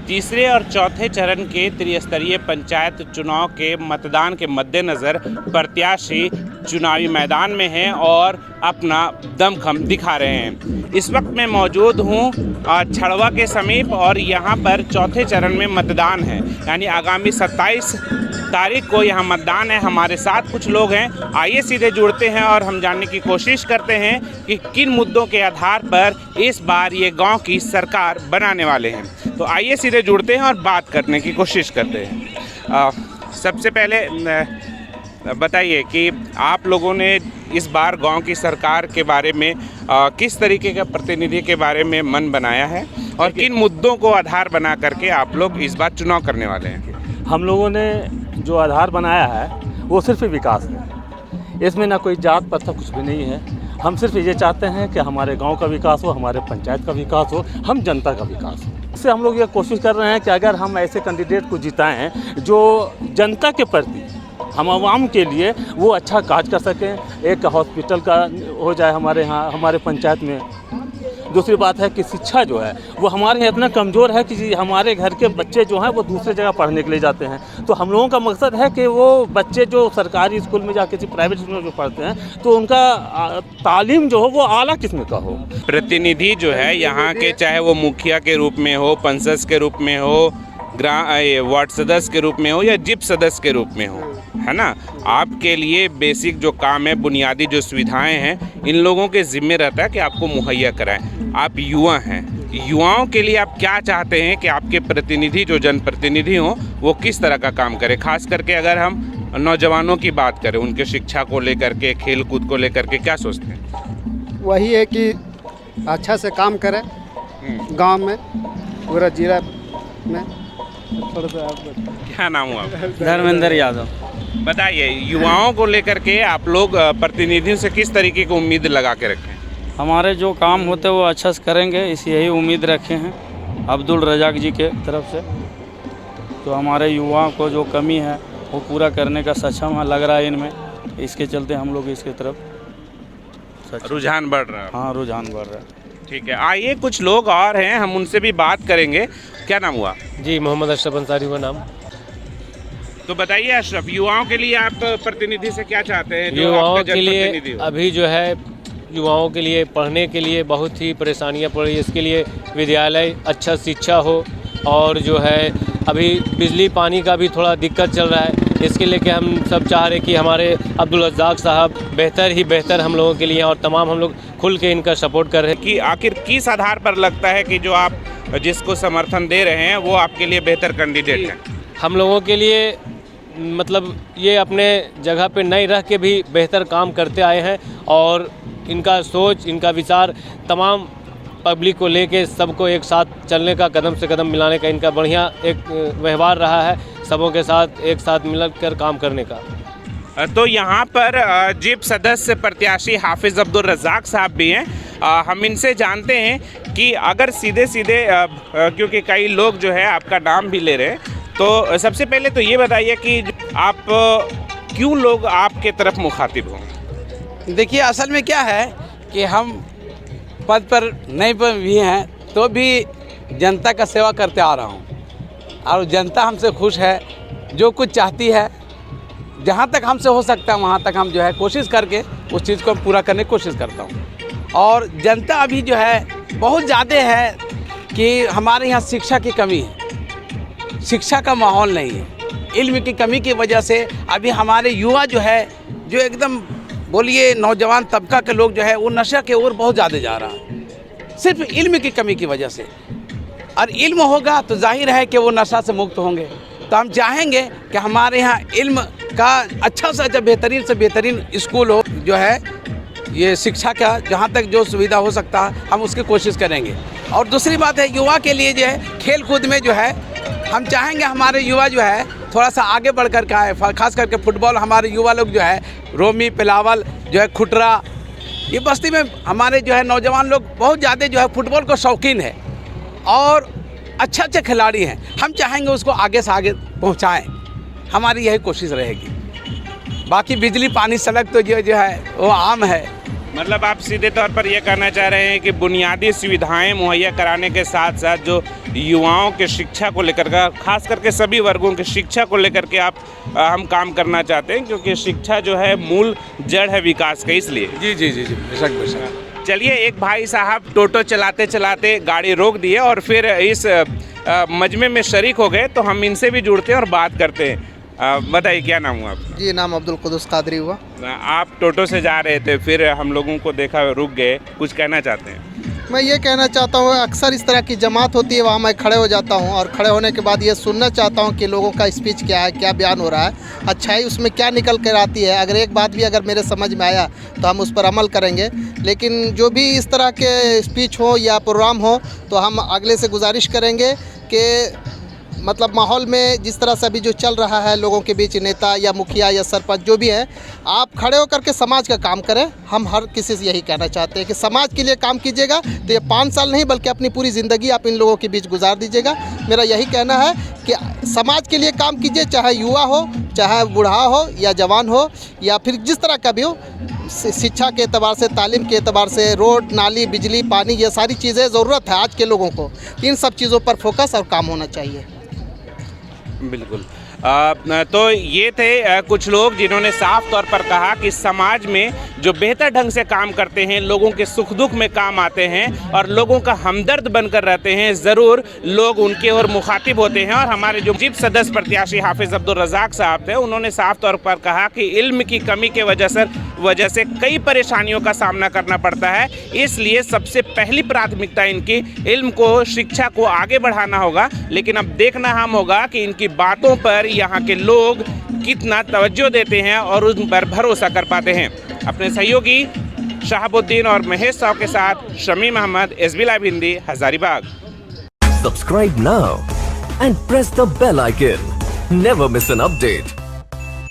तीसरे और चौथे चरण के त्रिस्तरीय पंचायत चुनाव के मतदान के मद्देनज़र प्रत्याशी चुनावी मैदान में हैं और अपना दमखम दिखा रहे हैं। इस वक्त मैं मौजूद हूँ छड़वा के समीप और यहाँ पर चौथे चरण में मतदान है, यानी आगामी 27 तारीख को यहाँ मतदान है। हमारे साथ कुछ लोग हैं, आइए सीधे जुड़ते हैं और हम जानने की कोशिश करते हैं कि किन मुद्दों के आधार पर इस बार ये गांव की सरकार बनाने वाले हैं। तो आइए सीधे जुड़ते हैं और बात करने की कोशिश करते हैं। सबसे पहले बताइए कि आप लोगों ने इस बार गांव की सरकार के बारे में किस तरीके का प्रतिनिधि के बारे में मन बनाया है और किन मुद्दों को आधार बना करके आप लोग इस बार चुनाव करने वाले हैं? हम लोगों ने जो आधार बनाया है वो सिर्फ विकास है, इसमें ना कोई जात पात कुछ भी नहीं है। हम सिर्फ ये चाहते हैं कि हमारे गांव का विकास हो, हमारे पंचायत का विकास हो, हम जनता का विकास हो। इससे हम लोग ये कोशिश कर रहे हैं कि अगर हम ऐसे कैंडिडेट को जिताएं जो जनता के प्रति, हम आवाम के लिए वो अच्छा काज कर सकें। एक हॉस्पिटल का हो जाए हमारे यहाँ, हमारे पंचायत में। दूसरी बात है कि शिक्षा जो है वो हमारे यहाँ इतना कमज़ोर है कि हमारे घर के बच्चे जो हैं वो दूसरे जगह पढ़ने के लिए जाते हैं। तो हम लोगों का मकसद है कि वो बच्चे जो सरकारी स्कूल में जा किसी प्राइवेट स्कूल में जो पढ़ते हैं तो उनका तालीम जो हो वो आला किस्म का हो। प्रतिनिधि जो है यहाँ के, चाहे वो मुखिया के रूप में हो, पंचायत के रूप में हो, वार्ड सदस्य के रूप में हो या जिप सदस्य के रूप में हो, है ना, आपके लिए बेसिक जो काम है, बुनियादी जो सुविधाएं हैं, इन लोगों के ज़िम्मे रहता है कि आपको मुहैया कराएं। आप युवा हैं, युवाओं के लिए आप क्या चाहते हैं कि आपके प्रतिनिधि जो जनप्रतिनिधि हों वो किस तरह का काम करें? खास करके अगर हम नौजवानों की बात करें, उनके शिक्षा को लेकर के, खेल कूद को लेकर के क्या सोचते हैं? वही है कि अच्छा से काम करें गांव में, पूरा जिला में। क्या नाम हुआ आपका? धर्मेंद्र यादव। बताइए, युवाओं को लेकर के आप लोग प्रतिनिधियों से किस तरीके की उम्मीद लगा के रखें? हमारे जो काम होते वो अच्छा से करेंगे, इस यही उम्मीद रखे हैं अब्दुल रजाक जी के तरफ से। तो हमारे युवाओं को जो कमी है वो पूरा करने का सक्षम है लग रहा है इनमें, इसके चलते हम लोग इसके तरफ रुझान बढ़ रहा है। हाँ, रुझान बढ़ रहा है। ठीक है, आइए कुछ लोग और हैं, हम उनसे भी बात करेंगे। क्या नाम हुआ? जी, मोहम्मद अशरफ अंसारी हुआ नाम। तो बताइए अशरफ, युवाओं के लिए आप प्रतिनिधि से क्या चाहते हैं? युवाओं के लिए अभी जो है, युवाओं के लिए पढ़ने के लिए बहुत ही परेशानियां पड़ रही है। इसके लिए विद्यालय, अच्छा शिक्षा हो, और जो है अभी बिजली पानी का भी थोड़ा दिक्कत चल रहा है। इसके लिए कि हम सब चाह रहे कि हमारे अब्दुल रज़ाक साहब बेहतर ही बेहतर हम लोगों के लिए, और तमाम हम लोग खुल के इनका सपोर्ट कर रहे हैं। कि आखिर किस आधार पर लगता है कि जो आप जिसको समर्थन दे रहे हैं वो आपके लिए बेहतर कैंडिडेट हैं? हम लोगों के लिए मतलब ये अपने जगह पे नहीं रह के भी बेहतर काम करते आए हैं, और इनका सोच, इनका विचार तमाम पब्लिक को लेके सबको एक साथ चलने का, कदम से कदम मिलाने का इनका बढ़िया एक व्यवहार रहा है, सबों के साथ एक साथ मिलकर काम करने का। तो यहाँ पर जिप सदस्य प्रत्याशी हाफिज़ अब्दुल रज़ाक साहब भी हैं। हम इनसे जानते हैं कि अगर सीधे सीधे क्योंकि कई लोग जो है आपका नाम भी ले रहे हैं, तो सबसे पहले तो ये बताइए कि आप क्यों लोग आपके तरफ मुखातिब हों? देखिए, असल में क्या है कि हम पद पर नहीं पर भी हैं तो भी जनता का सेवा करते आ रहा हूँ, और जनता हमसे खुश है। जो कुछ चाहती है, जहाँ तक हमसे हो सकता है वहाँ तक हम जो है कोशिश करके उस चीज़ को पूरा करने की कोशिश करता हूँ। और जनता अभी जो है बहुत ज़्यादा है कि हमारे यहाँ शिक्षा की कमी है, शिक्षा का माहौल नहीं है। इल्म की कमी की वजह से अभी हमारे युवा जो है, जो एकदम बोलिए नौजवान तबका के लोग जो है वो नशा की ओर बहुत ज़्यादा जा रहा है, सिर्फ इल्म की कमी की वजह से। और इल्म होगा तो जाहिर है कि वो नशा से मुक्त होंगे। तो हम चाहेंगे कि हमारे यहाँ इल्म का अच्छा से अच्छा, बेहतरीन से बेहतरीन स्कूल हो, जो है ये शिक्षा का जहाँ तक जो सुविधा हो सकता है हम उसकी कोशिश करेंगे। और दूसरी बात है, युवा के लिए जो है खेल कूद में जो है हम चाहेंगे हमारे युवा जो है थोड़ा सा आगे बढ़ कर के आए। खास करके फुटबॉल, हमारे युवा लोग जो है रोमी, पिलावल, जो है खुटरा, ये बस्ती में हमारे जो है नौजवान लोग बहुत ज़्यादा जो है फुटबॉल को शौकीन है और अच्छे अच्छे खिलाड़ी हैं। हम चाहेंगे उसको आगे से आगे पहुंचाएं, हमारी यही कोशिश रहेगी। बाकी बिजली, पानी, सड़क तो जो है वो आम है, मतलब आप सीधे तौर पर यह कहना चाह रहे हैं कि बुनियादी सुविधाएं मुहैया कराने के साथ साथ जो युवाओं के शिक्षा को लेकर का, खास करके सभी वर्गों की शिक्षा को लेकर के हम काम करना चाहते हैं, क्योंकि शिक्षा जो है मूल जड़ है विकास का, इसलिए। जी जी जी जी, बेशक बेशक। चलिए, एक भाई साहब टोटो चलाते चलाते गाड़ी रोक दिए और फिर इस मजमे में शरीक हो गए, तो हम इनसे भी जुड़ते हैं और बात करते हैं। बताइए, क्या नाम हुआ आपका? जी, नाम अब्दुल कुदुस कादरी हुआ। आप टोटो से जा रहे थे, फिर हम लोगों को देखा रुक गए, कुछ कहना चाहते हैं? मैं ये कहना चाहता हूँ, अक्सर इस तरह की जमात होती है, वहाँ मैं खड़े हो जाता हूँ और खड़े होने के बाद ये सुनना चाहता हूँ कि लोगों का स्पीच क्या है, क्या बयान हो रहा है, अच्छाई उसमें क्या निकल कर आती है। अगर एक बात भी अगर मेरे समझ में आया तो हम उस पर अमल करेंगे, लेकिन जो भी इस तरह के स्पीच हो या प्रोग्राम हो तो हम अगले से गुजारिश करेंगे कि मतलब माहौल में जिस तरह से अभी जो चल रहा है लोगों के बीच, नेता या मुखिया या सरपंच जो भी है, आप खड़े होकर के समाज का काम करें। हम हर किसी से यही कहना चाहते हैं कि समाज के लिए काम कीजिएगा, तो ये 5 साल नहीं बल्कि अपनी पूरी ज़िंदगी आप इन लोगों के बीच गुजार दीजिएगा। मेरा यही कहना है कि समाज के लिए काम कीजिए, चाहे युवा हो, चाहे बूढ़ा हो या जवान हो, या फिर जिस तरह का भी हो। शिक्षा के एतबार से, तालीम के एतबार से, रोड, नाली, बिजली, पानी, ये सारी चीज़ें ज़रूरत है आज के लोगों को। इन सब चीज़ों पर फोकस और काम होना चाहिए। बिल्कुल। तो ये थे कुछ लोग जिन्होंने साफ तौर पर कहा कि समाज में जो बेहतर ढंग से काम करते हैं, लोगों के सुख दुख में काम आते हैं और लोगों का हमदर्द बनकर रहते हैं, ज़रूर लोग उनके और मुखातिब होते हैं। और हमारे जो जीप सदस्य प्रत्याशी हाफिज़ अब्दुल रज़ाक साहब थे, उन्होंने साफ तौर पर कहा कि इल्म की कमी के वजह से कई परेशानियों का सामना करना पड़ता है, इसलिए सबसे पहली प्राथमिकता इनकी इल्म को, शिक्षा को आगे बढ़ाना होगा। लेकिन अब देखना हम होगा कि इनकी बातों पर यहाँ के लोग कितना तवज्जो देते हैं और उन पर भरोसा कर पाते हैं। अपने सहयोगी शहाबुद्दीन और महेश साहब के साथ Shamim Ahmed, SB live Hindi, Hazaribagh. Subscribe now and press the bell icon. Never miss an update.